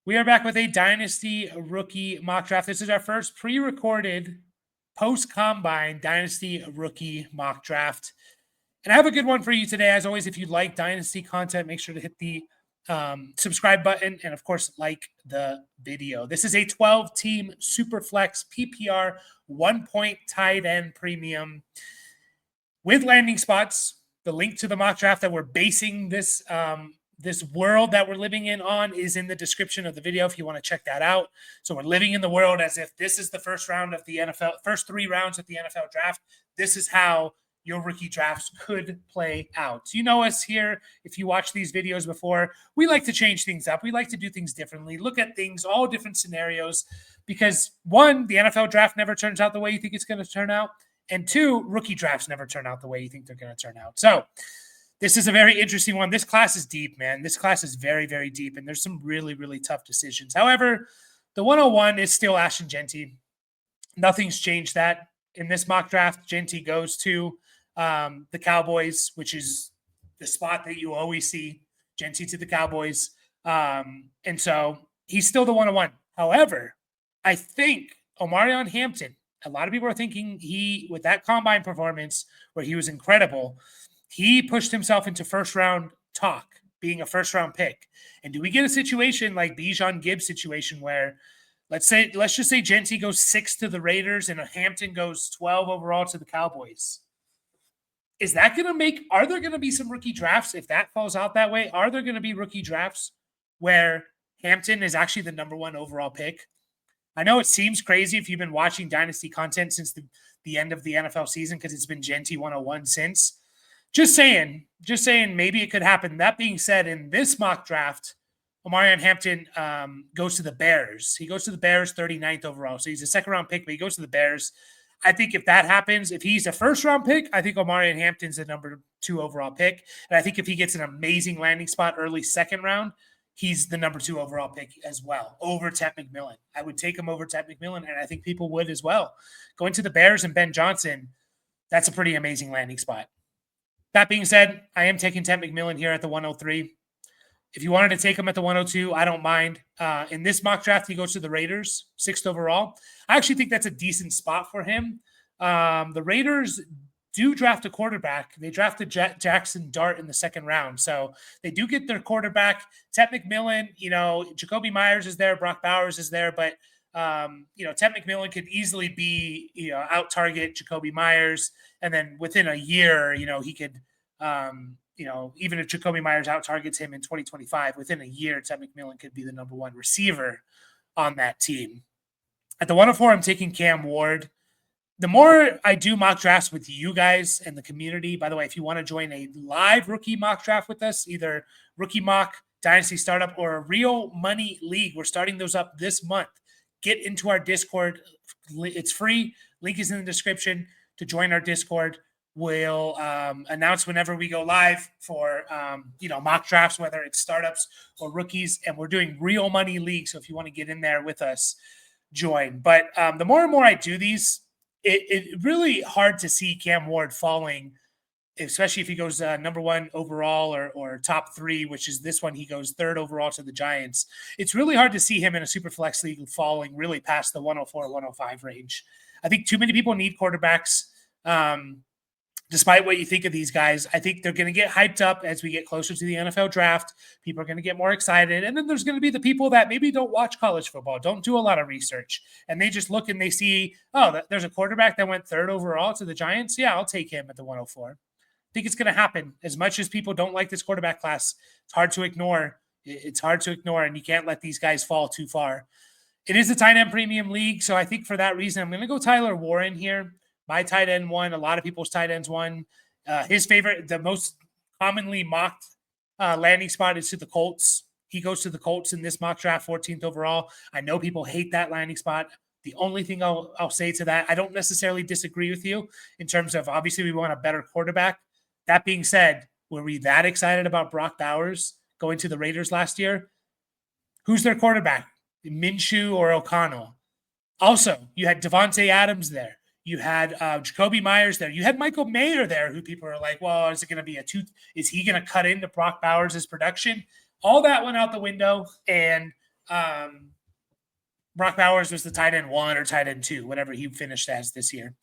We are back with a Dynasty rookie mock draft. This is our first pre-recorded post-combine Dynasty rookie mock draft. And I have a good one for you today. As always, if you like Dynasty content, make sure to hit the subscribe button and, of course, like the video. This is a 12-team superflex PPR 1-point tight end premium with landing spots. The link to the mock draft that we're basing this this world that we're living in on is in the description of the video if you want to check that out. So we're living in the world as if this is the first round of the NFL, first 3 rounds of the NFL draft. This is how your rookie drafts could play out. So you know us here. If you watch these videos before, we like to change things up. We like to do things differently, look at things, all different scenarios, because 1, the NFL draft never turns out the way you think it's going to turn out. And 2, rookie drafts never turn out the way you think they're going to turn out. So this is a very interesting one. This class is deep, man. This class is very, very deep, and there's some really, really tough decisions. However, the 101 is still Ashton Jeanty. Nothing's changed that. In this mock draft, Jeanty goes to the Cowboys, which is the spot that you always see, Jeanty to the Cowboys. And so he's still the 101. However, I think Omarion Hampton, a lot of people are thinking with that combine performance where he was incredible, he pushed himself into first-round talk, being a first-round pick. And do we get a situation like Bijan Gibbs situation where let's just say Jeanty goes 6 to the Raiders and Hampton goes 12 overall to the Cowboys? Is that going to are there going to be some rookie drafts if that falls out that way? Are there going to be rookie drafts where Hampton is actually the number 1 overall pick? I know it seems crazy if you've been watching Dynasty content since the end of the NFL season because it's been Jeanty 101 since. Just saying, maybe it could happen. That being said, in this mock draft, Omarion Hampton goes to the Bears. He goes to the Bears 39th overall. So he's a second-round pick, but he goes to the Bears. I think if that happens, if he's a first-round pick, I think Omarion Hampton's the number 2 overall pick. And I think if he gets an amazing landing spot early second round, he's the number 2 overall pick as well, over Ted McMillan. I would take him over Ted McMillan, and I think people would as well. Going to the Bears and Ben Johnson, that's a pretty amazing landing spot. That being said, I am taking Ted McMillan here at the 103. If you wanted to take him at the 102, I don't mind. In this mock draft, he goes to the Raiders, 6th overall. I actually think that's a decent spot for him. The Raiders do draft a quarterback. They drafted Jackson Dart in the 2nd round. So they do get their quarterback. Ted McMillan, Jacoby Myers is there. Brock Bowers is there. But, Ted McMillan could easily be, out-target Jacoby Myers. And then within a year, he could, even if Jacoby Myers out-targets him in 2025, within a year, Ted McMillan could be the number 1 receiver on that team. At the 104, I'm taking Cam Ward. The more I do mock drafts with you guys and the community, by the way, if you want to join a live rookie mock draft with us, either Rookie Mock, Dynasty Startup, or a Real Money League, we're starting those up this month. Get into our Discord. It's free. Link is in the description to join our Discord. We'll announce whenever we go live for, mock drafts, whether it's startups or rookies. And we're doing Real Money League. So if you want to get in there with us, join. But the more and more I do these, it's really hard to see Cam Ward falling, especially if he goes number 1 overall or top 3, which is this one. He goes 3rd overall to the Giants. It's really hard to see him in a super flex league falling really past the 104, 105 range. I think too many people need quarterbacks. Despite what you think of these guys, I think they're going to get hyped up as we get closer to the NFL draft. People are going to get more excited. And then there's going to be the people that maybe don't watch college football, don't do a lot of research. And they just look and they see, there's a quarterback that went 3rd overall to the Giants. Yeah, I'll take him at the 104. I think it's going to happen. As much as people don't like this quarterback class, it's hard to ignore. It's hard to ignore, and you can't let these guys fall too far. It is a tight end premium league, so I think for that reason, I'm going to go Tyler Warren here. My tight end 1, a lot of people's tight ends 1. His favorite, the most commonly mocked landing spot is to the Colts. He goes to the Colts in this mock draft, 14th overall. I know people hate that landing spot. The only thing I'll say to that, I don't necessarily disagree with you in terms of obviously we want a better quarterback. That being said, were we that excited about Brock Bowers going to the Raiders last year? Who's their quarterback? Minshew or O'Connell? Also, you had Devontae Adams there. You had Jacoby Myers there. You had Michael Mayer there, who people are like, well, is it going to be is he going to cut into Brock Bowers' production? All that went out the window, and Brock Bowers was the tight end 1 or tight end 2, whatever he finished as this year.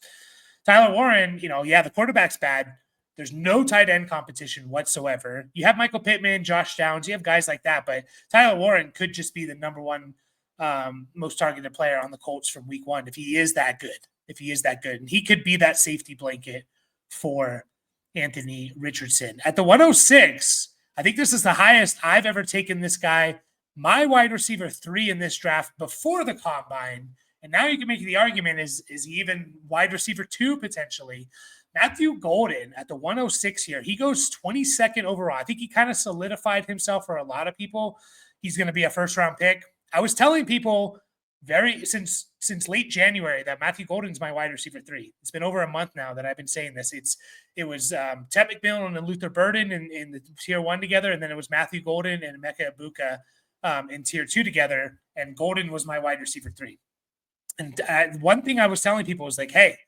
Tyler Warren, the quarterback's bad. There's no tight end competition whatsoever. You have Michael Pittman, Josh Downs, you have guys like that, but Tyler Warren could just be the number one most targeted player on the Colts from week 1 if he is that good. And he could be that safety blanket for Anthony Richardson. At the 106, I think this is the highest I've ever taken this guy. My wide receiver 3 in this draft before the combine. And now you can make the argument, is he even wide receiver 2 potentially? Matthew Golden at the 106 here. He goes 22nd overall. I think he kind of solidified himself for a lot of people. He's going to be a first-round pick. I was telling people since late January that Matthew Golden's my wide receiver 3. It's been over a month now that I've been saying this. It was Ted McMillan and Luther Burden in the tier 1 together, and then it was Matthew Golden and Emeka Egbuka in tier 2 together, and Golden was my wide receiver 3. And one thing I was telling people was like, hey,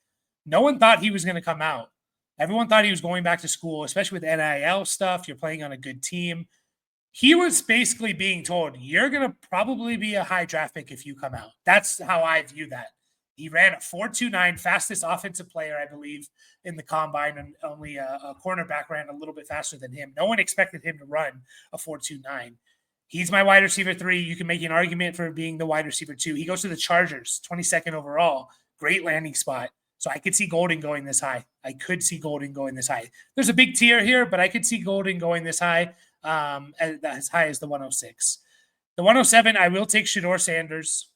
no one thought he was going to come out. Everyone thought he was going back to school, especially with NIL stuff. You're playing on a good team. He was basically being told, you're going to probably be a high draft pick if you come out. That's how I view that. He ran a 4.29, fastest offensive player, I believe, in the combine, and only a cornerback ran a little bit faster than him. No one expected him to run a 4.29. He's my wide receiver 3. You can make an argument for being the wide receiver 2. He goes to the Chargers, 22nd overall. Great landing spot. So I could see Golden going this high. There's a big tier here, but I could see Golden going this high, as high as the 106. The 107, I will take Shedeur Sanders.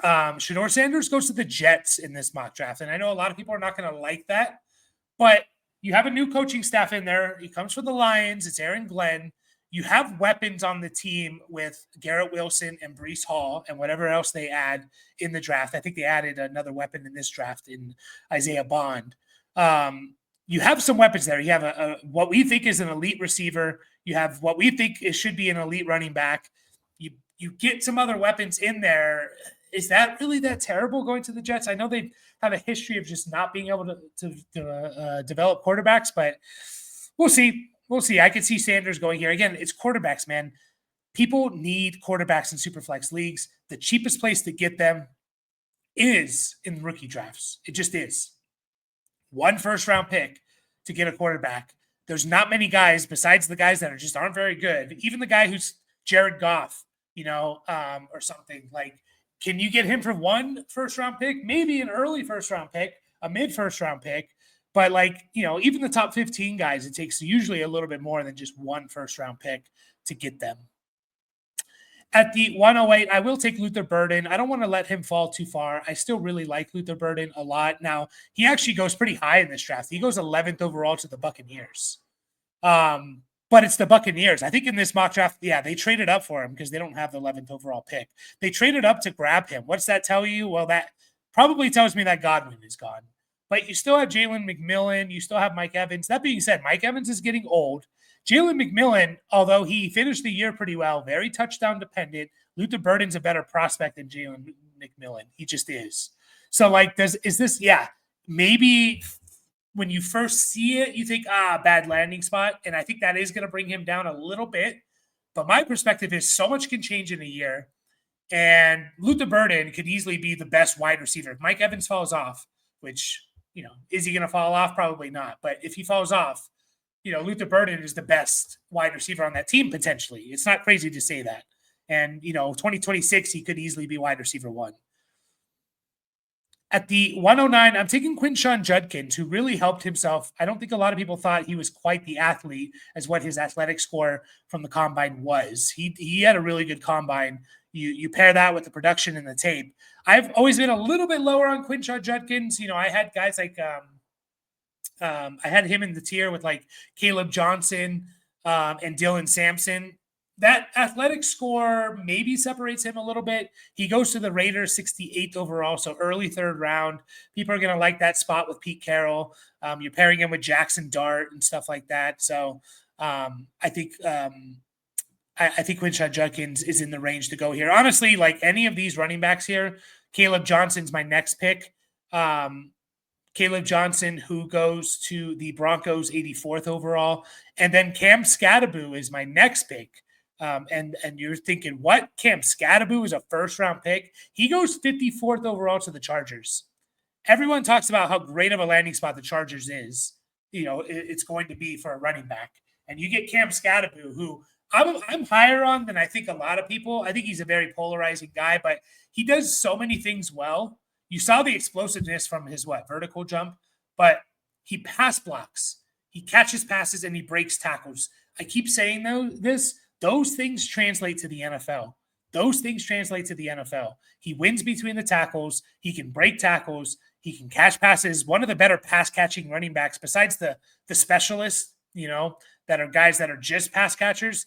Shedeur Sanders goes to the Jets in this mock draft. And I know a lot of people are not going to like that, but you have a new coaching staff in there. He comes from the Lions. It's Aaron Glenn. You have weapons on the team with Garrett Wilson and Breece Hall and whatever else they add in the draft. I think they added another weapon in this draft in Isaiah Bond. You have some weapons there. You have what we think is an elite receiver. You have what we think should be an elite running back. You get some other weapons in there. Is that really that terrible going to the Jets? I know they have a history of just not being able to develop quarterbacks, but we'll see. I could see Sanders going here. Again, it's quarterbacks, man. People need quarterbacks in superflex leagues. The cheapest place to get them is in rookie drafts. It just is. 1 first-round pick to get a quarterback. There's not many guys besides the guys that aren't very good. Even the guy who's Jared Goff, or something. Like, can you get him for 1 first-round pick? Maybe an early first-round pick, a mid-first-round pick. But even the top 15 guys, it takes usually a little bit more than just 1 first-round pick to get them. At the 108, I will take Luther Burden. I don't want to let him fall too far. I still really like Luther Burden a lot. Now, he actually goes pretty high in this draft. He goes 11th overall to the Buccaneers. But it's the Buccaneers. I think in this mock draft, they traded up for him because they don't have the 11th overall pick. They traded up to grab him. What's that tell you? Well, that probably tells me that Godwin is gone. But you still have Jalen McMillan. You still have Mike Evans. That being said, Mike Evans is getting old. Jalen McMillan, although he finished the year pretty well, very touchdown dependent, Luther Burden's a better prospect than Jalen McMillan. He just is. So, maybe when you first see it, you think, bad landing spot. And I think that is going to bring him down a little bit. But my perspective is so much can change in a year. And Luther Burden could easily be the best wide receiver. If Mike Evans falls off, which, is he going to fall off? Probably not. But if he falls off, Luther Burden is the best wide receiver on that team, potentially. It's not crazy to say that. And, 2026, he could easily be wide receiver 1. At the 109, I'm taking Quinshon Judkins, who really helped himself. I don't think a lot of people thought he was quite the athlete as what his athletic score from the combine was. He had a really good combine. You pair that with the production and the tape. I've always been a little bit lower on Quinshon Judkins. I had guys like I had him in the tier with like Caleb Johnson and Dylan Sampson. That athletic score maybe separates him a little bit. He goes to the Raiders 68th overall, so early 3rd round. People are going to like that spot with Pete Carroll. You're pairing him with Jackson Dart and stuff like that. So I think Quinshon Judkins is in the range to go here. Honestly, like any of these running backs here, Caleb Johnson's my next pick. Caleb Johnson, who goes to the Broncos 84th overall. And then Cam Scatteraboo is my next pick. And you're thinking, what? Cam Scatterbo is a first-round pick? He goes 54th overall to the Chargers. Everyone talks about how great of a landing spot the Chargers is. It's going to be for a running back. And you get Cam Scatterbo, who I'm higher on than I think a lot of people. I think he's a very polarizing guy, but he does so many things well. You saw the explosiveness from his vertical jump, but he pass blocks. He catches passes and he breaks tackles. I keep saying those things translate to the NFL. Those things translate to the NFL. He wins between the tackles. He can break tackles. He can catch passes. One of the better pass catching running backs, besides the specialists, that are guys that are just pass catchers.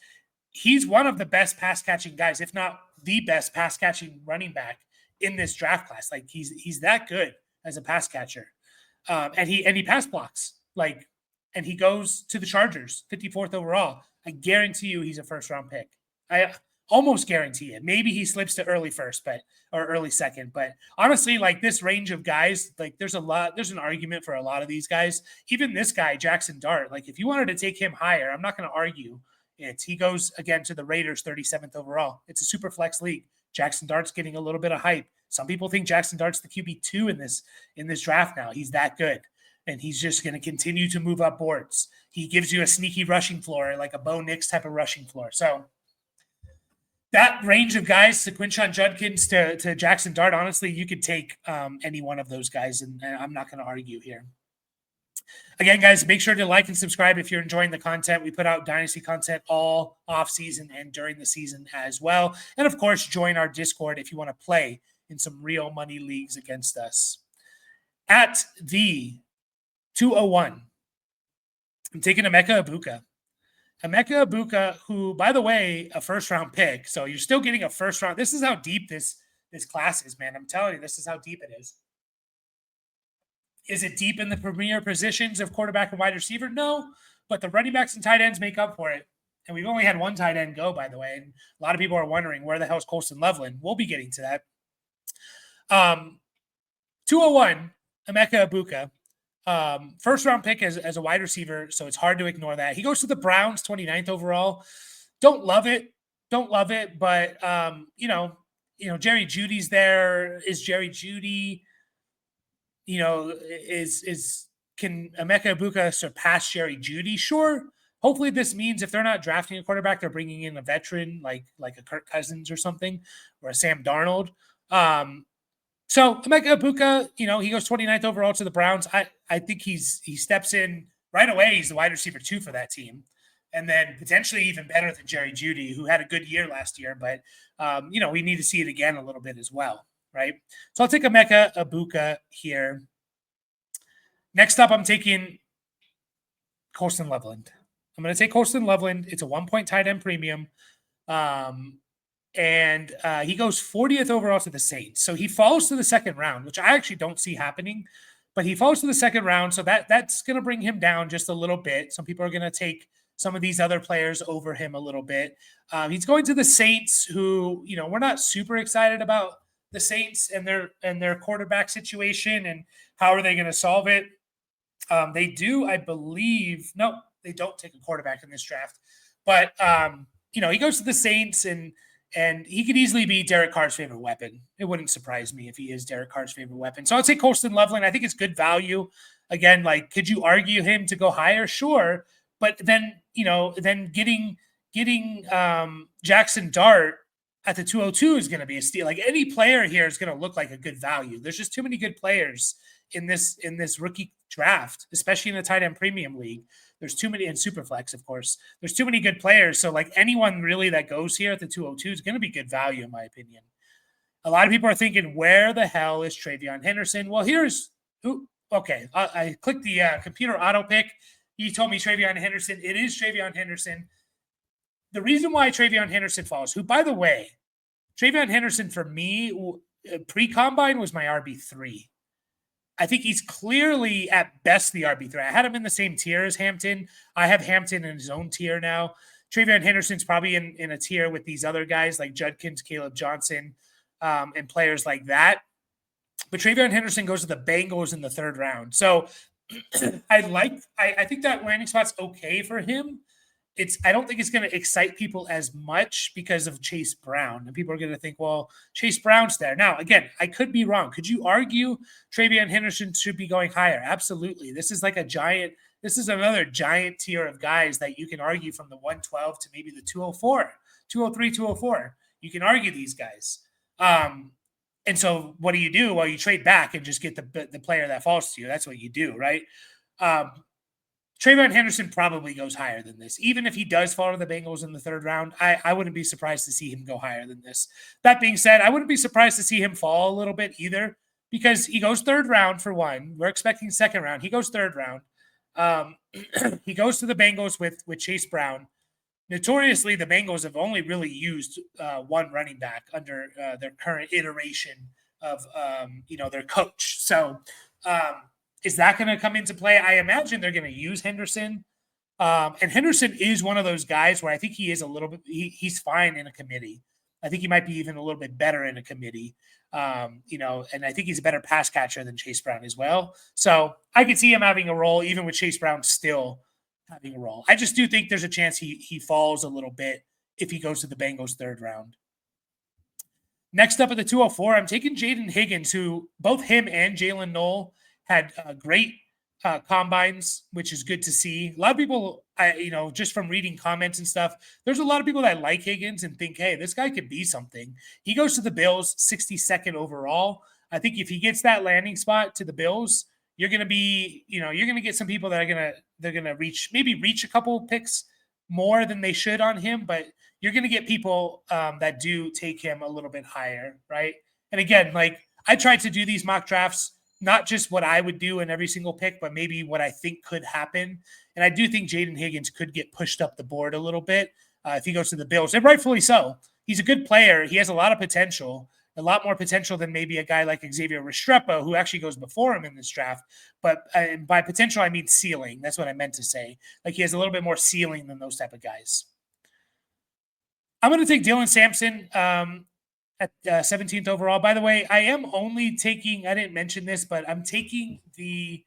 He's one of the best pass catching guys, if not the best pass catching running back in this draft class. Like he's that good as a pass catcher, and he pass blocks and he goes to the Chargers, 54th overall. I guarantee you he's a first-round pick. I almost guarantee it. Maybe he slips to early first, or early second. But honestly, this range of guys, there's an argument for a lot of these guys. Even this guy, Jackson Dart, if you wanted to take him higher, I'm not going to argue it. He goes again to the Raiders, 37th overall. It's a super flex league. Jackson Dart's getting a little bit of hype. Some people think Jackson Dart's the QB2 in this draft now. He's that good. And he's just going to continue to move up boards. He gives you a sneaky rushing floor, like a Bo Nix type of rushing floor. So that range of guys, to Quinshon Judkins to Jackson Dart, honestly, you could take any one of those guys, and I'm not going to argue here. Again, guys, make sure to like and subscribe if you're enjoying the content. We put out Dynasty content all off-season and during the season as well. And, of course, join our Discord if you want to play in some real money leagues against us. At the 201, I'm taking Emeka Egbuka. Emeka Egbuka, who, by the way, a first-round pick. So you're still getting a first-round. This is how deep this class is, man. I'm telling you, this is how deep it is. Is it deep in the premier positions of quarterback and wide receiver? No, but the running backs and tight ends make up for it. And we've only had one tight end go, by the way. And a lot of people are wondering, where the hell is Colston Loveland? We'll be getting to that. 201, Emeka Egbuka. First-round pick as a wide receiver, so it's hard to ignore that. He goes to the Browns, 29th overall. Don't love it, but Jerry Jeudy's there. Is Jerry Jeudy, can Emeka Egbuka surpass Jerry Jeudy? Sure. Hopefully this means if they're not drafting a quarterback, they're bringing in a veteran like a Kirk Cousins or something, or a Sam Darnold. So Emeka Egbuka, he goes 29th overall to the Browns. I think he steps in right away. He's the wide receiver 2 for that team. And then potentially even better than Jerry Jeudy, who had a good year last year. But, we need to see it again a little bit as well, right? So I'll take Emeka Egbuka here. Next up, I'm taking Colston Loveland. I'm going to take Colston Loveland. It's a 1-point tight end premium. And he goes 40th overall to the Saints. So he falls to the second round, which I actually don't see happening. But he falls to the second round, so that's going to bring him down just a little bit. Some people are going to take some of these other players over him a little bit. He's going to the Saints, who, we're not super excited about the Saints and their quarterback situation and how are they going to solve it. They do, I believe. No, they don't take a quarterback in this draft. But, he goes to the Saints, and he could easily be Derek Carr's favorite weapon. It wouldn't surprise me if he is Derek Carr's favorite weapon. So I'll take Colston Loveland. I think it's good value. Again, could you argue him to go higher? Sure. But then, getting Jackson Dart at the 202 is going to be a steal. Any player here is going to look like a good value. There's just too many good players in this rookie draft, especially in the tight end premium league. There's too many, and Superflex, of course. There's too many good players. So, anyone really that goes here at the 202 is going to be good value, in my opinion. A lot of people are thinking, where the hell is Travion Henderson? Well, okay. I clicked the computer auto pick. He told me Travion Henderson. It is Travion Henderson. The reason why Travion Henderson falls, who, by the way, Travion Henderson for me, pre-combine was my RB3. I think he's clearly at best the RB3. I had him in the same tier as Hampton. I have Hampton in his own tier now. Travion Henderson's probably in a tier with these other guys like Judkins, Caleb Johnson, and players like that. But Travion Henderson goes to the Bengals in the 3rd round. So I think that landing spot's okay for him. I don't think it's going to excite people as much because of Chase Brown. And people are going to think, well, Chase Brown's there. Now, again, I could be wrong. Could you argue Travion Henderson should be going higher? Absolutely. This is another giant tier of guys that you can argue from the 112 to maybe the 204, 203, 204. You can argue these guys. And so what do you do? Well, you trade back and just get the player that falls to you. That's what you do, right? Travion Henderson probably goes higher than this. Even if he does fall to the Bengals in the third round, I wouldn't be surprised to see him go higher than this. That being said, I wouldn't be surprised to see him fall a little bit either, because he goes third round for one. We're expecting second round. He goes third round. He goes to the Bengals with Chase Brown. Notoriously, the Bengals have only really used one running back under their current iteration of their coach. So is that going to come into play? I imagine they're going to use Henderson. And Henderson is one of those guys where I think he is a little bit, he's fine in a committee. I think he might be even a little bit better in a committee. And I think he's a better pass catcher than Chase Brown as well. So I could see him having a role, even with Chase Brown still having a role. I just do think there's a chance he falls a little bit if he goes to the Bengals third round. Next up at the 204, I'm taking Jaden Higgins, who both him and Jalen Knoll had great combines, which is good to see. A lot of people, just from reading comments and stuff, there's a lot of people that like Higgins and think, hey, this guy could be something. He goes to the Bills, 62nd overall. I think if he gets that landing spot to the Bills, you're going to get some people that they're going to reach a couple picks more than they should on him, but you're going to get people that do take him a little bit higher, right? And again, like I tried to do these mock drafts, not just what I would do in every single pick, but maybe what I think could happen. And I do think Jaden Higgins could get pushed up the board a little bit if he goes to the Bills, and rightfully so. He's a good player. He has a lot of potential, a lot more potential than maybe a guy like Xavier Restrepo, who actually goes before him in this draft. But by potential, I mean ceiling. That's what I meant to say. Like he has a little bit more ceiling than those type of guys. I'm going to take Dylan Sampson at 17th overall. By the way, I am only taking, I didn't mention this, but I'm taking the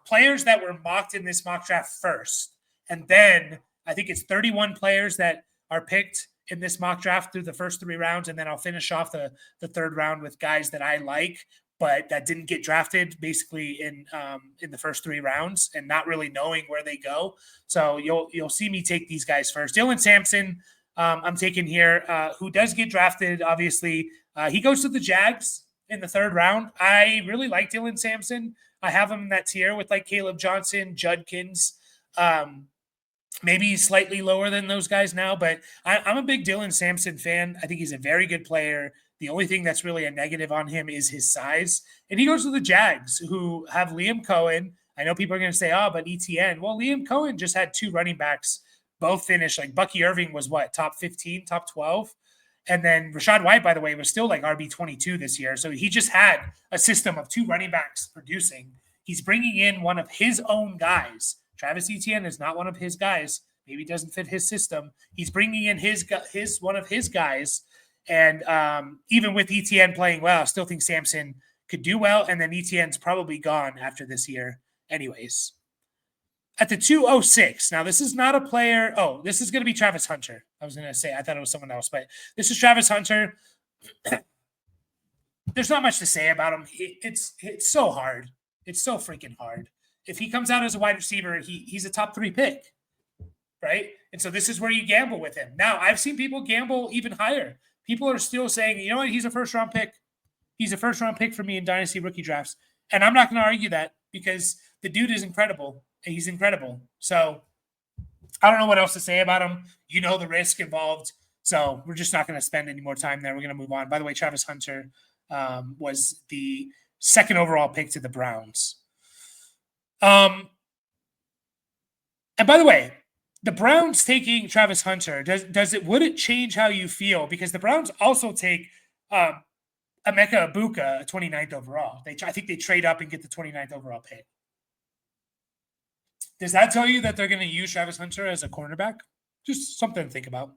players that were mocked in this mock draft first. And then I think it's 31 players that are picked in this mock draft through the first three rounds. And then I'll finish off the third round with guys that I like, but that didn't get drafted basically in the first three rounds and not really knowing where they go. So you'll see me take these guys first. Dylan Sampson, I'm taking here, who does get drafted, obviously. He goes to the Jags in the third round. I really like Dylan Sampson. I have him in that tier with like Caleb Johnson, Judkins. Maybe slightly lower than those guys now, but I'm a big Dylan Sampson fan. I think he's a very good player. The only thing that's really a negative on him is his size. And he goes to the Jags, who have Liam Cohen. I know people are going to say, but ETN. Well, Liam Cohen just had two running backs both finished. Like Bucky Irving was top 15, top 12. And then Rachaad White, by the way, was still like RB22 this year. So he just had a system of two running backs producing. He's bringing in one of his own guys. Travis Etienne is not one of his guys. Maybe doesn't fit his system. He's bringing in one of his guys. And even with Etienne playing well, I still think Sampson could do well. And then Etienne's probably gone after this year anyways. At the 206, now this is not a player. Oh, this is going to be Travis Hunter. I was going to say, I thought it was someone else, but this is Travis Hunter. There's not much to say about him. It's so hard. It's so freaking hard. If he comes out as a wide receiver, he's a top 3 pick, right? And so this is where you gamble with him. Now, I've seen people gamble even higher. People are still saying, you know what, he's a first-round pick. He's a first-round pick for me in Dynasty rookie drafts. And I'm not going to argue that because the dude is incredible. He's incredible. So I don't know what else to say about him. You know the risk involved. So we're just not going to spend any more time there. We're going to move on. By the way, Travis Hunter was the second overall pick to the Browns. And by the way, the Browns taking Travis Hunter, would it change how you feel? Because the Browns also take Emeka Ibuka, 29th overall. I think they trade up and get the 29th overall pick. Does that tell you that they're going to use Travis Hunter as a cornerback? Just something to think about.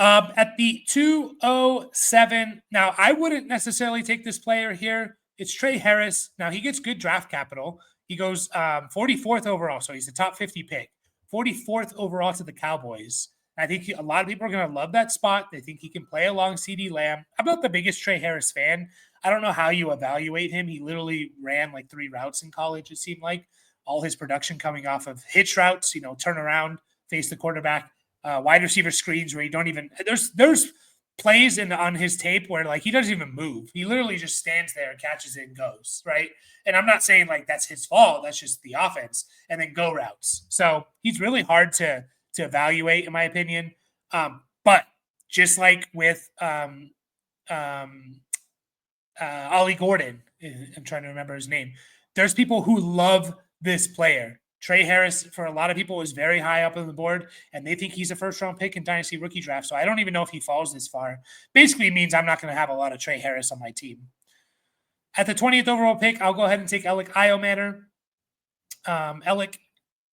At the 207, now I wouldn't necessarily take this player here. It's Trey Harris. Now he gets good draft capital. He goes 44th overall, so he's a top 50 pick. 44th overall to the Cowboys. I think a lot of people are going to love that spot. They think he can play along CeeDee Lamb. I'm not the biggest Trey Harris fan. I don't know how you evaluate him. He literally ran like 3 routes in college, it seemed like. All his production coming off of hitch routes, turn around, face the quarterback, wide receiver screens where you don't even – there's plays on his tape where like he doesn't even move. He literally just stands there, catches it, and goes, right? And I'm not saying like that's his fault. That's just the offense. And then go routes. So he's really hard to evaluate, in my opinion. But just like with Ollie Gordon, I'm trying to remember his name, there's people who love this player. Trey Harris, for a lot of people, is very high up on the board, and they think he's a first-round pick in Dynasty rookie draft. So I don't even know if he falls this far. Basically means I'm not going to have a lot of Trey Harris on my team. At the 20th overall pick, I'll go ahead and take Alec Iomanner. Alec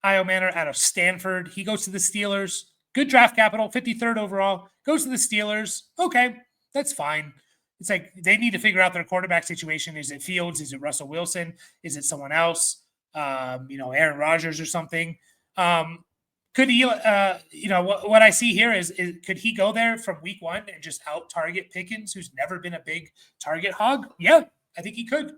Iomanner out of Stanford. He goes to the Steelers. Good draft capital, 53rd overall. Goes to the Steelers. Okay, that's fine. It's like they need to figure out their quarterback situation. Is it Fields? Is it Russell Wilson? Is it someone else? Aaron Rodgers or something. Could he, what I see here is could he go there from week 1 and just out-target Pickens, who's never been a big target hog? Yeah, I think he could.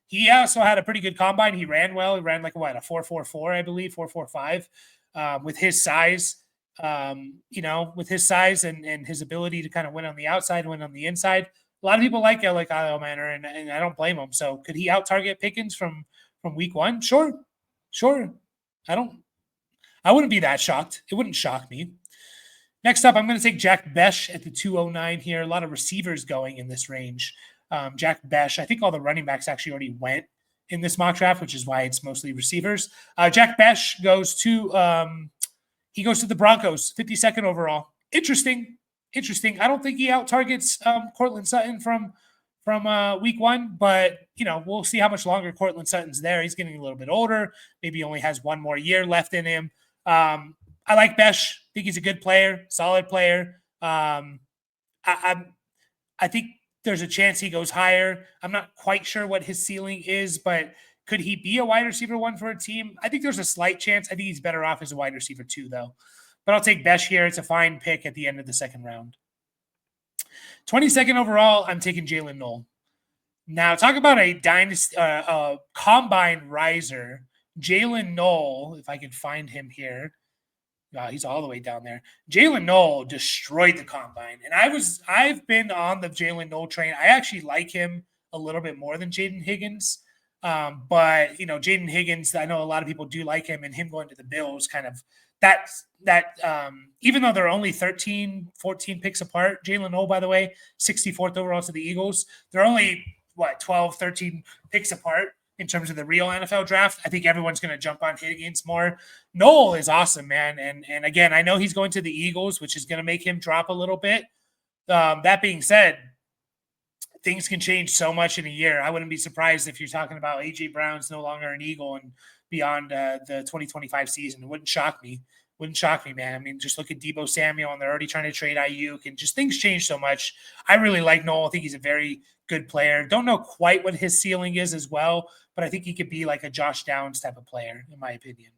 He also had a pretty good combine. He ran well. He ran like a 4.44, I believe, 4.45 with his size. With his size and his ability to kind of win on the outside, win on the inside. A lot of people like Kyle Manor, and I don't blame him. So could he out-target Pickens from week 1? Sure. I wouldn't be that shocked. It wouldn't shock me. Next up, I'm going to take Jack Besh at the 209 here. A lot of receivers going in this range. Jack Besh, I think all the running backs actually already went in this mock draft, which is why it's mostly receivers. Jack Besh goes to the Broncos, 52nd overall. Interesting. I don't think he out-targets Cortland Sutton from week 1, but, we'll see how much longer Cortland Sutton's there. He's getting a little bit older. Maybe he only has 1 more year left in him. I like Besh. I think he's a good player, solid player. I think there's a chance he goes higher. I'm not quite sure what his ceiling is, but could he be a wide receiver 1 for a team? I think there's a slight chance. I think he's better off as a wide receiver 2, though. But I'll take Besh here. It's a fine pick at the end of the second round. 22nd overall, I'm taking Jalen Noel. Now, talk about a dynasty, combine riser. Jalen Noel, if I can find him here. Wow, he's all the way down there. Jalen Noel destroyed the combine. And I've been on the Jalen Noel train. I actually like him a little bit more than Jaden Higgins. But Jaden Higgins, I know a lot of people do like him, and him going to the Bills kind of even though they're only 13, 14 picks apart, Jalen Noel, by the way, 64th overall to the Eagles. They're only 12, 13 picks apart in terms of the real NFL draft. I think everyone's going to jump on Higgins more. Noel is awesome, man. And again, I know he's going to the Eagles, which is going to make him drop a little bit. That being said, things can change so much in a year. I wouldn't be surprised if you're talking about A.J. Brown's no longer an Eagle and beyond the 2025 season. It wouldn't shock me. Man. I mean, just look at Deebo Samuel, and they're already trying to trade Ayuk, and just things change so much. I really like Noel. I think he's a very good player. Don't know quite what his ceiling is as well, but I think he could be like a Josh Downs type of player, in my opinion.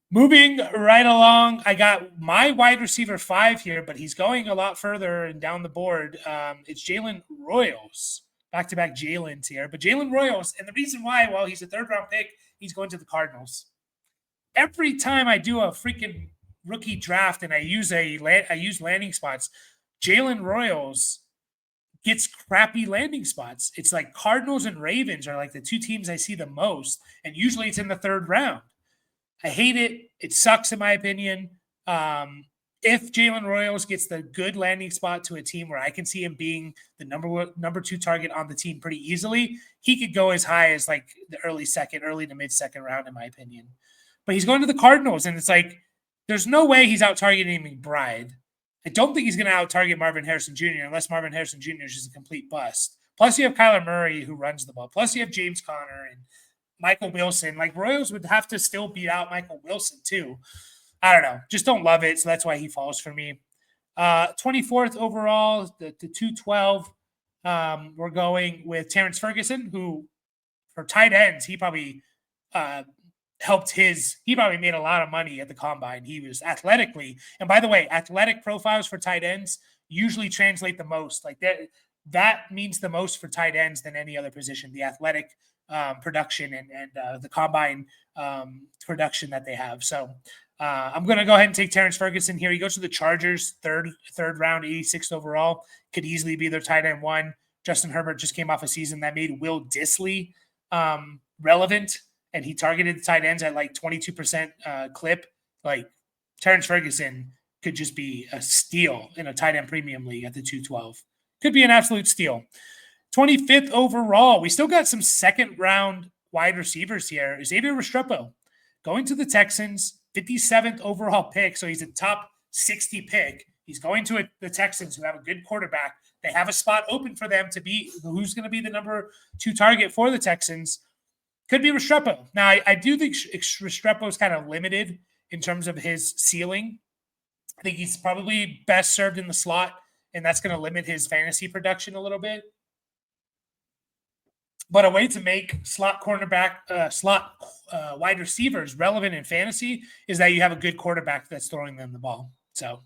Moving right along, I got my wide receiver 5 here, but he's going a lot further and down the board. It's Jalen Royals. Back-to-back Jalen's here. But Jalen Royals, and the reason why, well, he's a third-round pick, he's going to the Cardinals. Every time I do a freaking rookie draft and I use landing spots, Jalen Royals gets crappy landing spots. It's like Cardinals and Ravens are like the 2 teams I see the most, and usually it's in the 3rd round. I hate it. It sucks, in my opinion. If Jalen Royals gets the good landing spot to a team where I can see him being the number 2 target on the team pretty easily, he could go as high as like the early to mid-second round, in my opinion. But he's going to the Cardinals, and it's like there's no way he's out-targeting McBride. I don't think he's going to out-target Marvin Harrison Jr. unless Marvin Harrison Jr. is just a complete bust. Plus, you have Kyler Murray, who runs the ball. Plus, you have James Conner and Michael Wilson. Like, Royals would have to still beat out Michael Wilson, too. I don't know. Just don't love it, so that's why he falls for me. 24th overall, the 212, we're going with Terrence Ferguson, who, for tight ends, he probably helped he probably made a lot of money at the combine. He was athletically, and by the way, athletic profiles for tight ends usually translate the most. Like that means the most for tight ends than any other position. The athletic production and the combine production that they have. So I'm going to go ahead and take Terrence Ferguson here. He goes to the Chargers, third round, 86th overall. Could easily be their tight end one. Justin Herbert just came off a season that made Will Dissly relevant, and he targeted the tight ends at like 22% clip. Like Terrence Ferguson could just be a steal in a tight end premium league at the 212. Could be an absolute steal. 25th overall. We still got some second round wide receivers here. Xavier Restrepo going to the Texans, 57th overall pick. So he's a top 60 pick. He's going to the Texans, who have a good quarterback. They have a spot open for them to be who's going to be the number 2 target for the Texans. Could be Restrepo. Now, I do think Restrepo is kind of limited in terms of his ceiling. I think he's probably best served in the slot, and that's going to limit his fantasy production a little bit. But a way to make slot wide receivers relevant in fantasy is that you have a good quarterback that's throwing them the ball. So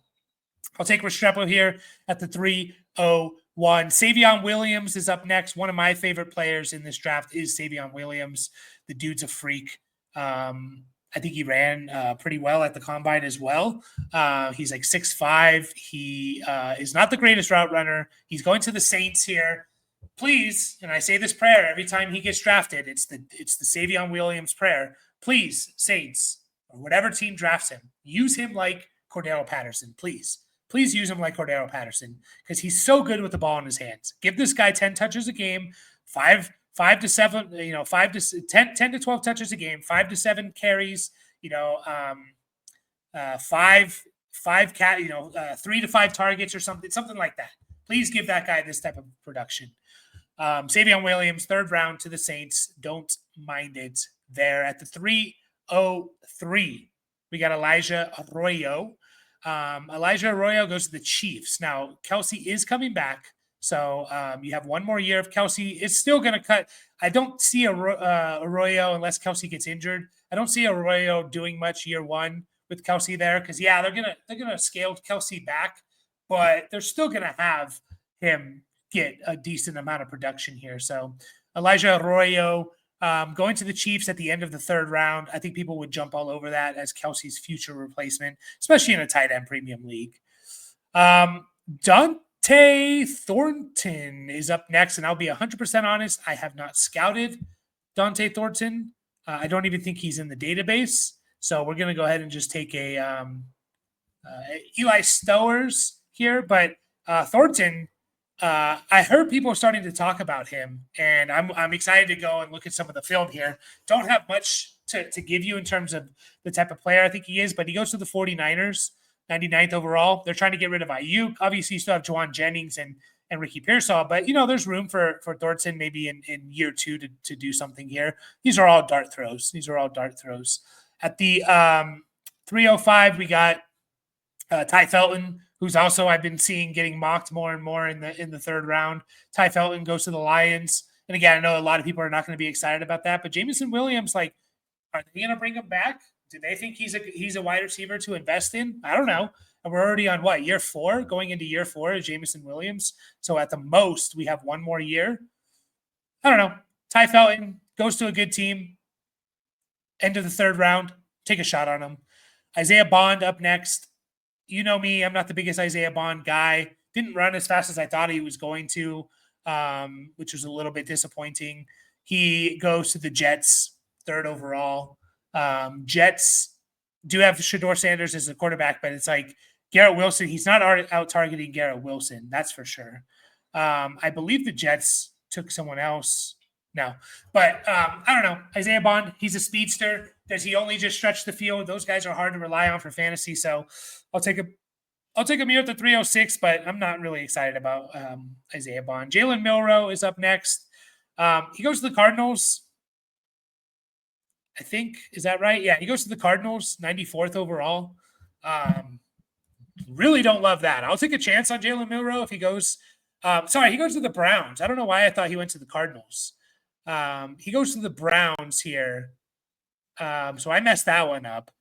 I'll take Restrepo here at the 301. Savion Williams is up next. One of my favorite players in this draft is Savion Williams. The dude's a freak. I think he ran pretty well at the combine as well. He's like 6'5". He is not the greatest route runner. He's going to the Saints here. Please, and I say this prayer every time he gets drafted, it's the Savion Williams prayer. Please, Saints, or whatever team drafts him, use him like Cordero Patterson. Please use him like Cordero Patterson, because he's so good with the ball in his hands. Give this guy 10 touches a game, 5 to 7, 5 to 10 to 12 touches a game, 5 to 7 carries, 3 to 5 targets or something like that. Please give that guy this type of production. Savion Williams, third round to the Saints. Don't mind it there. At the 303, we got Elijah Arroyo. Elijah Arroyo goes to the Chiefs. Now, Kelsey is coming back, so you have one more year of Kelsey. It's still going to cut. I don't see Arroyo unless Kelsey gets injured. I don't see Arroyo doing much year one with Kelsey there, because they're gonna scale Kelsey back, but they're still gonna have him get a decent amount of production here. So Elijah Arroyo going to the Chiefs at the end of the third round. I think people would jump all over that as Kelsey's future replacement, especially in a tight end premium league. Dante Thornton is up next, and I'll be 100% honest. I have not scouted Dante Thornton. I don't even think he's in the database. So we're going to go ahead and just take a Eli Stowers here. But Thornton, I heard people starting to talk about him, and I'm excited to go and look at some of the film here. Don't have much to give you in terms of the type of player I think he is, but he goes to the 49ers, 99th overall. They're trying to get rid of Ayuk. Obviously, you still have Juwan Jennings and Ricky Pearsall, but there's room for Thornton maybe in year 2 to do something here. These are all dart throws. At the 305, we got Ty Felton, who's also I've been seeing getting mocked more and more in the third round. Ty Felton goes to the Lions. And again, I know a lot of people are not going to be excited about that, but Jameson Williams, are they going to bring him back? Do they think he's a wide receiver to invest in? I don't know. And we're already on year 4, going into year 4 of Jameson Williams. So at the most, we have one more year. I don't know. Ty Felton goes to a good team. End of the third round. Take a shot on him. Isaiah Bond up next. You know me, I'm not the biggest Isaiah Bond guy. Didn't run as fast as I thought he was going to, which was a little bit disappointing. He goes to the Jets, third overall. Jets do have Shedeur Sanders as a quarterback, but it's like Garrett Wilson. He's not out targeting Garrett Wilson, that's for sure. I believe the Jets took someone else. No, but I don't know. Isaiah Bond, he's a speedster. Does he only just stretch the field? Those guys are hard to rely on for fantasy. So I'll take him here at the 306, but I'm not really excited about Isaiah Bond. Jalen Milroe is up next. He goes to the Cardinals. I think, is that right? Yeah, he goes to the Cardinals, 94th overall. Really don't love that. I'll take a chance on Jalen Milroe if he goes. He goes to the Browns. I don't know why I thought he went to the Cardinals. He goes to the Browns here. So I messed that one up.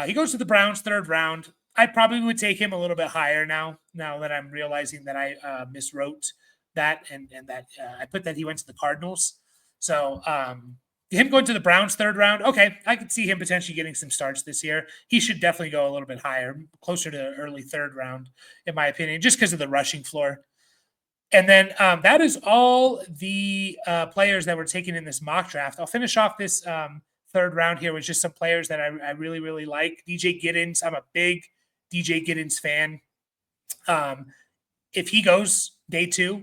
He goes to the Browns 3rd round. I probably would take him a little bit higher now that I'm realizing that I miswrote that and that I put that he went to the Cardinals. So him going to the Browns 3rd round, okay, I could see him potentially getting some starts this year. He should definitely go a little bit higher, closer to early 3rd round, in my opinion, just because of the rushing floor. And then that is all the players that were taken in this mock draft. I'll finish off this 3rd round here with just some players that I really, really like. DJ Giddens, I'm a big DJ Giddens fan. If he goes day 2,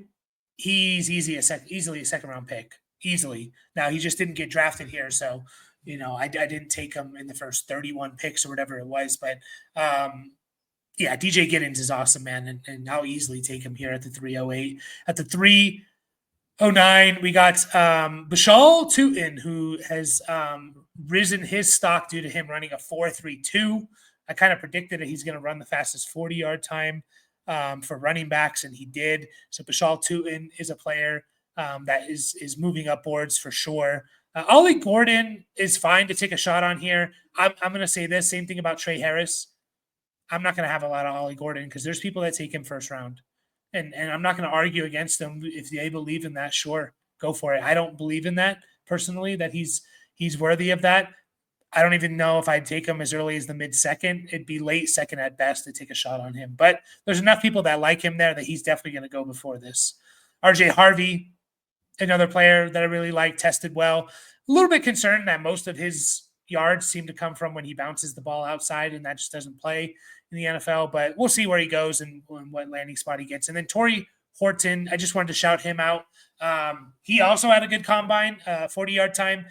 he's easily a 2nd round pick. Easily. Now, he just didn't get drafted here, so I didn't take him in the first 31 picks or whatever it was, but yeah, DJ Giddens is awesome, man, and I'll easily take him here at the 308. At the 309, we got Bashal Tutin, who has risen his stock due to him running a 4.32. I kind of predicted that he's going to run the fastest 40-yard time for running backs, and he did. So Bashal Tutin is a player that is moving up boards for sure. Ollie Gordon is fine to take a shot on here. I'm going to say this same thing about Trey Harris. I'm not going to have a lot of Ollie Gordon because there's people that take him 1st round, and I'm not going to argue against them if they believe in that. Sure, go for it. I don't believe in that personally. That he's worthy of that. I don't even know if I'd take him as early as the mid-2nd. It'd be late 2nd at best to take a shot on him. But there's enough people that like him there that he's definitely going to go before this. RJ Harvey, another player that I really like, tested well. A little bit concerned that most of his yards seem to come from when he bounces the ball outside, and that just doesn't play in the NFL. But we'll see where he goes and what landing spot he gets. And then Torrey Horton, I just wanted to shout him out. He also had a good combine, 40-yard time.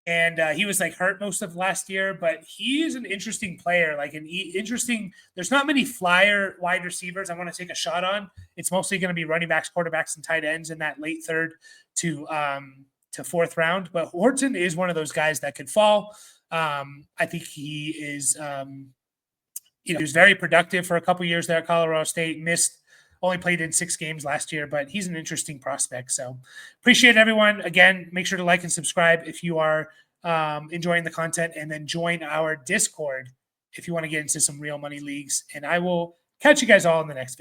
And he was hurt most of last year, but he is an interesting player. There's not many flyer wide receivers I want to take a shot on. It's mostly going to be running backs, quarterbacks, and tight ends in that late 3rd to 4th round. But Horton is one of those guys that could fall. I think he is, he was very productive for a couple years there at Colorado State. Only played in 6 games last year, but he's an interesting prospect. So appreciate everyone. Again, make sure to like and subscribe if you are enjoying the content, and then join our Discord if you want to get into some real money leagues. And I will catch you guys all in the next video.